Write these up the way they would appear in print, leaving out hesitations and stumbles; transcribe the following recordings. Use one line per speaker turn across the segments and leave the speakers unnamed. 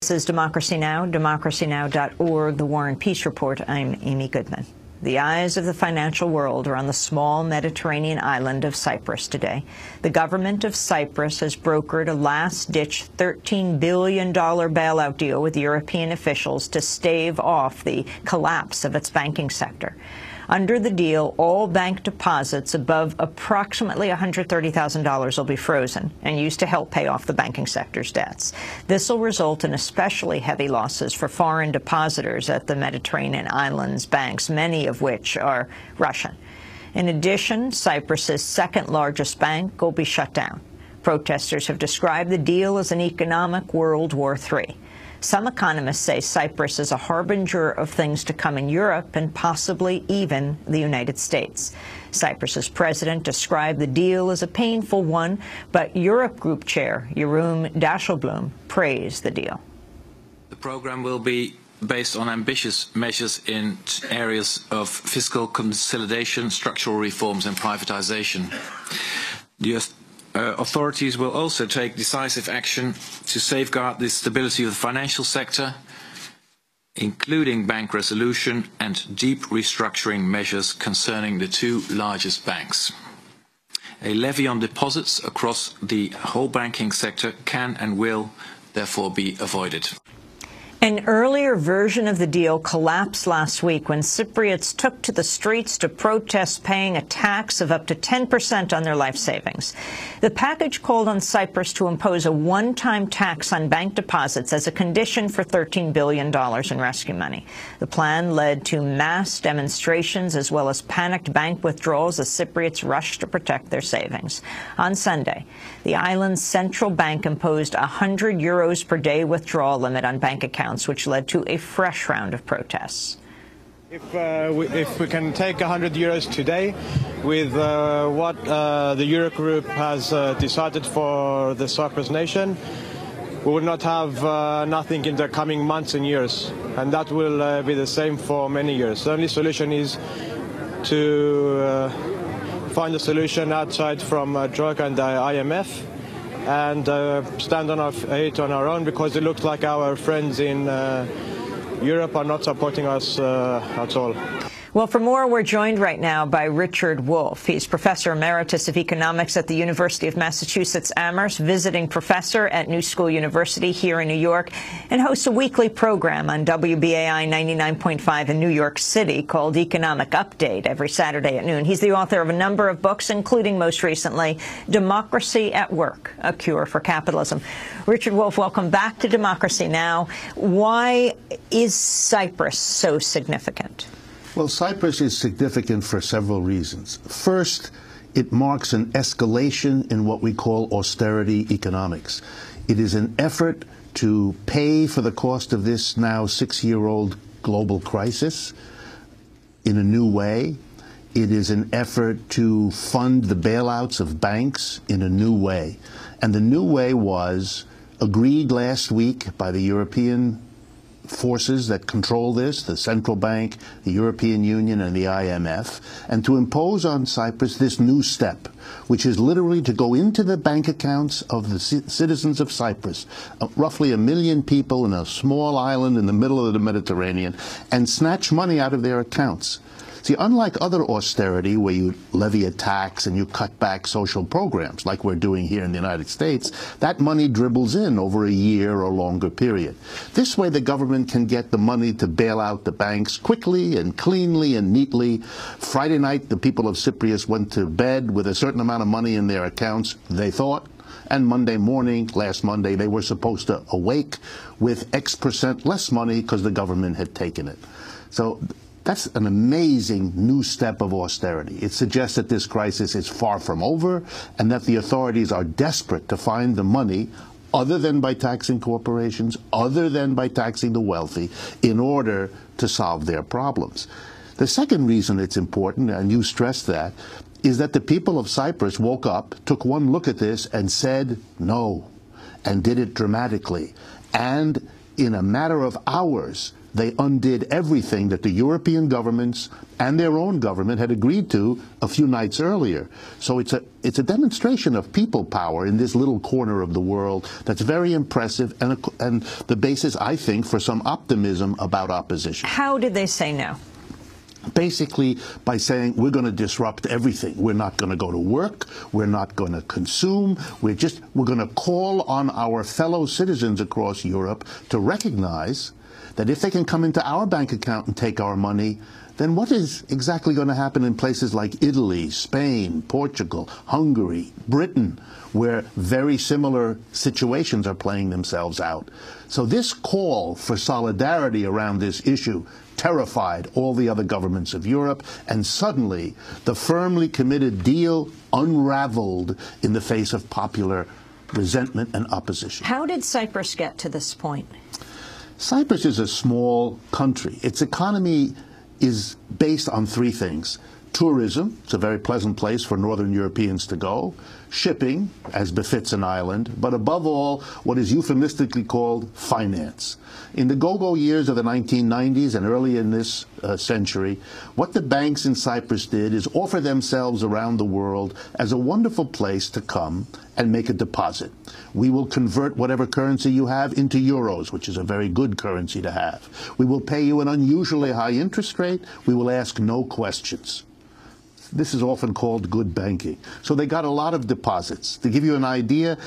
This is Democracy Now!, democracynow.org, The War and Peace Report. I'm Amy Goodman. The eyes of the financial world are on the small Mediterranean island of Cyprus today. The government of Cyprus has brokered a last-ditch $13 billion bailout deal with European officials to stave off the collapse of its banking sector. Under the deal, all bank deposits above approximately $130,000 will be frozen and used to help pay off the banking sector's debts. This will result in especially heavy losses for foreign depositors at the Mediterranean islands' banks, many of which are Russian. In addition, Cyprus's second-largest bank will be shut down. Protesters have described the deal as an economic World War III. Some economists say Cyprus is a harbinger of things to come in Europe and possibly even the United States. Cyprus's president described the deal as a painful one, but Europe Group Chair Jeroen Dijsselbloem praised the deal.
The program will be based on ambitious measures in areas of fiscal consolidation, structural reforms and privatization. The authorities will also take decisive action to safeguard the stability of the financial sector, including bank resolution and deep restructuring measures concerning the two largest banks. A levy on deposits across the whole banking sector can and will therefore be avoided.
An earlier version of the deal collapsed last week when Cypriots took to the streets to protest paying a tax of up to 10% on their life savings. The package called on Cyprus to impose a one-time tax on bank deposits as a condition for $13 billion in rescue money. The plan led to mass demonstrations as well as panicked bank withdrawals as Cypriots rushed to protect their savings. On Sunday, the island's central bank imposed a €100 per day withdrawal limit on bank accounts, which led to a fresh round of protests.
If we can take €100 today with what the Eurogroup has decided for the Cyprus nation, we will not have nothing in the coming months and years, and that will be the same for many years. The only solution is to find a solution outside from Troika and the IMF and stand on our feet on our own, because it looks like our friends in Europe are not supporting us at all.
Well, for more, we're joined right now by Richard Wolff. He's Professor Emeritus of Economics at the University of Massachusetts Amherst, visiting professor at New School University here in New York, and hosts a weekly program on WBAI 99.5 in New York City called Economic Update every Saturday at noon. He's the author of a number of books, including most recently Democracy at Work, A Cure for Capitalism. Richard Wolff, welcome back to Democracy Now! Why is Cyprus so significant?
Well, Cyprus is significant for several reasons. First, it marks an escalation in what we call austerity economics. It is an effort to pay for the cost of this now 6-year-old global crisis in a new way. It is an effort to fund the bailouts of banks in a new way. And the new way was agreed last week by the European forces that control this, the central bank, the European Union, and the IMF, and to impose on Cyprus this new step, which is literally to go into the bank accounts of the citizens of Cyprus, roughly 1 million people in a small island in the middle of the Mediterranean, and snatch money out of their accounts. See, unlike other austerity where you levy a tax and you cut back social programs like we're doing here in the United States, that money dribbles in over a year or longer period. This way the government can get the money to bail out the banks quickly and cleanly and neatly. Friday night, the people of Cyprus went to bed with a certain amount of money in their accounts, they thought, and Monday morning, last Monday, they were supposed to awake with X% less money because the government had taken it. So that's an amazing new step of austerity. It suggests that this crisis is far from over and that the authorities are desperate to find the money, other than by taxing corporations, other than by taxing the wealthy, in order to solve their problems. The second reason it's important, and you stressed that, is that the people of Cyprus woke up, took one look at this, and said no, and did it dramatically. And in a matter of hours, they undid everything that the European governments and their own government had agreed to a few nights earlier. So it's a demonstration of people power in this little corner of the world that's very impressive and the basis, I think, for some optimism about opposition. How
did they say no?
Basically by saying we're going to disrupt everything. We're not going to go to work. We're not going to consume. We're going to call on our fellow citizens across Europe to recognize that if they can come into our bank account and take our money, then what is exactly going to happen in places like Italy, Spain, Portugal, Hungary, Britain, where very similar situations are playing themselves out? So this call for solidarity around this issue terrified all the other governments of Europe, and suddenly the firmly committed deal unraveled in the face of popular resentment and opposition.
How did Cyprus get to this point?
Cyprus is a small country. Its economy is based on three things. Tourism, it's a very pleasant place for Northern Europeans to go. Shipping, as befits an island. But above all, what is euphemistically called finance. In the go-go years of the 1990s and early in this century, what the banks in Cyprus did is offer themselves around the world as a wonderful place to come and make a deposit. We will convert whatever currency you have into euros, which is a very good currency to have. We will pay you an unusually high interest rate. We will ask no questions. This is often called good banking. So they got a lot of deposits. To give you an idea,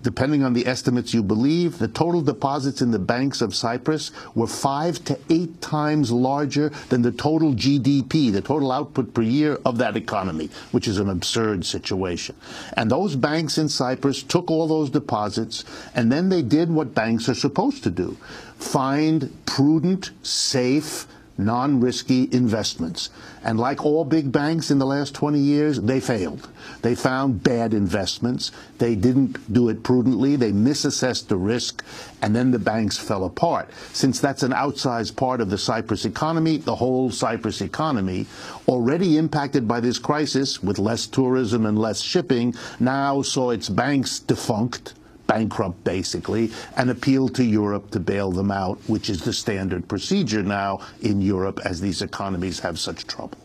depending on the estimates you believe, the total deposits in the banks of Cyprus were 5 to 8 times larger than the total GDP, the total output per year of that economy, which is an absurd situation. And those banks in Cyprus took all those deposits, and then they did what banks are supposed to do: find prudent, safe, non-risky investments. And like all big banks in the last 20 years, they failed. They found bad investments. They didn't do it prudently. They misassessed the risk, and then the banks fell apart. Since that's an outsized part of the Cyprus economy, the whole Cyprus economy, already impacted by this crisis with less tourism and less shipping, now saw its banks defunct, bankrupt basically, and appealed to Europe to bail them out, which is the standard procedure now in Europe as these economies have such trouble.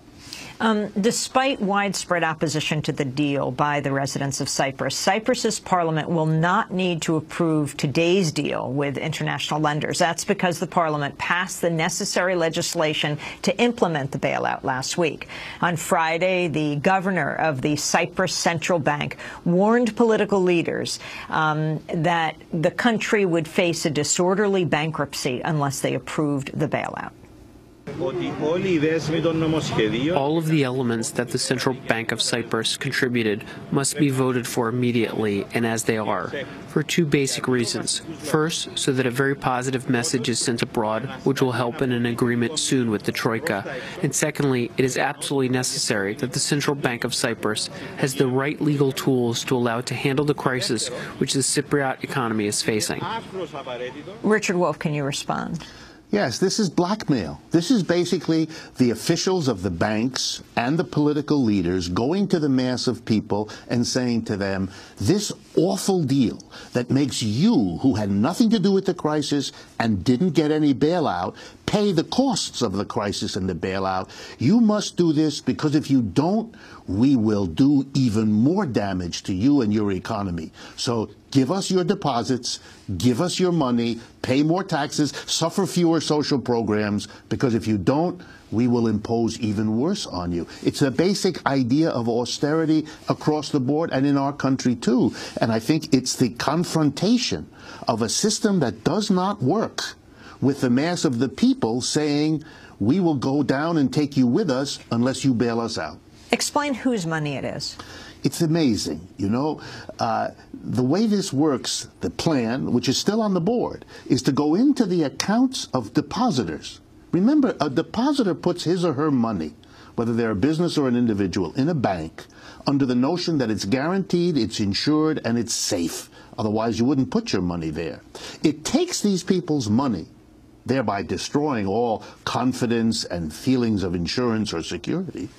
Despite widespread opposition to the deal by the residents of Cyprus, Cyprus's parliament will not need to approve today's deal with international lenders. That's because the parliament passed the necessary legislation to implement the bailout last week. On Friday, the governor of the Cyprus Central Bank warned political leaders that the country would face a disorderly bankruptcy unless they approved the bailout.
All of the elements that the Central Bank of Cyprus contributed must be voted for immediately, and as they are, for two basic reasons. First, so that a very positive message is sent abroad, which will help in an agreement soon with the Troika. And secondly, it is absolutely necessary that the Central Bank of Cyprus has the right legal tools to allow it to handle the crisis which the Cypriot economy is facing.
Richard Wolff, can you respond?
Yes, this is blackmail. This is basically the officials of the banks and the political leaders going to the mass of people and saying to them, this awful deal that makes you, who had nothing to do with the crisis and didn't get any bailout, pay the costs of the crisis and the bailout. You must do this, because if you don't, we will do even more damage to you and your economy. So give us your deposits, give us your money, pay more taxes, suffer fewer social programs, because if you don't, we will impose even worse on you. It's a basic idea of austerity across the board and in our country too. And I think it's the confrontation of a system that does not work with the mass of the people saying, we will go down and take you with us unless you bail us out.
Explain whose money it is.
It's amazing, you know. The way this works, the plan, which is still on the board, is to go into the accounts of depositors. Remember, a depositor puts his or her money, whether they're a business or an individual, in a bank under the notion that it's guaranteed, it's insured, and it's safe. Otherwise, you wouldn't put your money there. It takes these people's money, thereby destroying all confidence and feelings of insurance or security,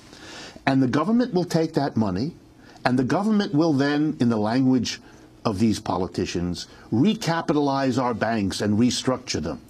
and the government will take that money, and the government will then, in the language of these politicians, recapitalize our banks and restructure them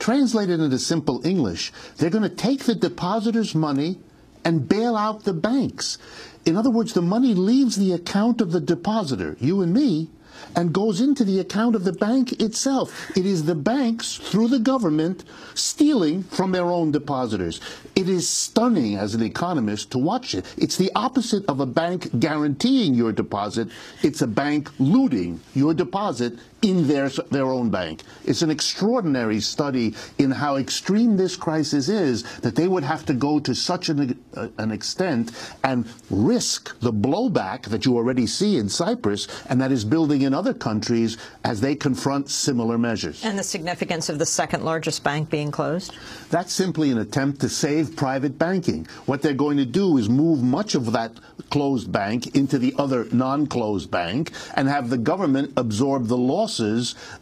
Translated into simple English, they're going to take the depositors' money and bail out the banks. In other words, the money leaves the account of the depositor, you and me, and goes into the account of the bank itself. It is the banks, through the government, stealing from their own depositors. It is stunning as an economist to watch it. It's the opposite of a bank guaranteeing your deposit. It's a bank looting your deposit in their own bank. It's an extraordinary study in how extreme this crisis is, that they would have to go to such an extent and risk the blowback that you already see in Cyprus and that is building in other countries as they confront similar measures.
And the significance of the second largest bank being closed?
That's simply an attempt to save private banking. What they're going to do is move much of that closed bank into the other non-closed bank and have the government absorb the losses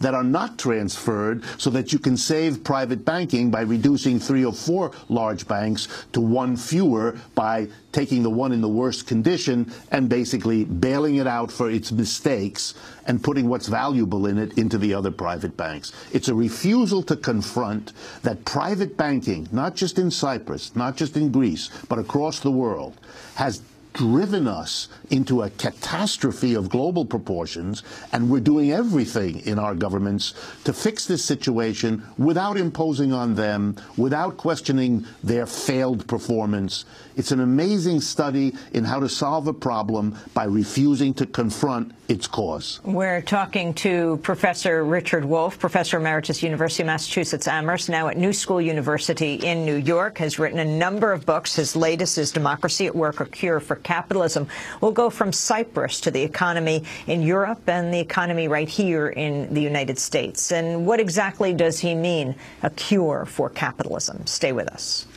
that are not transferred, so that you can save private banking by reducing 3 or 4 large banks to one fewer by taking the one in the worst condition and basically bailing it out for its mistakes and putting what's valuable in it into the other private banks. It's a refusal to confront that private banking, not just in Cyprus, not just in Greece, but across the world, has driven us into a catastrophe of global proportions, and we're doing everything in our governments to fix this situation without imposing on them, without questioning their failed performance. It's an amazing study in how to solve a problem by refusing to confront its cause.
We're talking to Professor Richard Wolff, Professor Emeritus, University of Massachusetts Amherst, now at New School University in New York, has written a number of books. His latest is Democracy at Work, A Cure for Capitalism. We'll go from Cyprus to the economy in Europe and the economy right here in the United States. And what exactly does he mean, a cure for capitalism? Stay with us.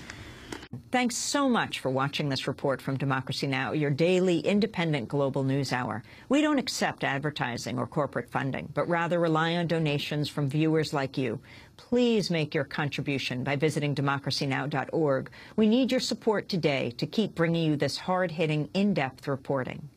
Thanks so much for watching this report from Democracy Now!, your daily independent global news hour. We don't accept advertising or corporate funding, but rather rely on donations from viewers like you. Please make your contribution by visiting democracynow.org. We need your support today to keep bringing you this hard-hitting, in-depth reporting.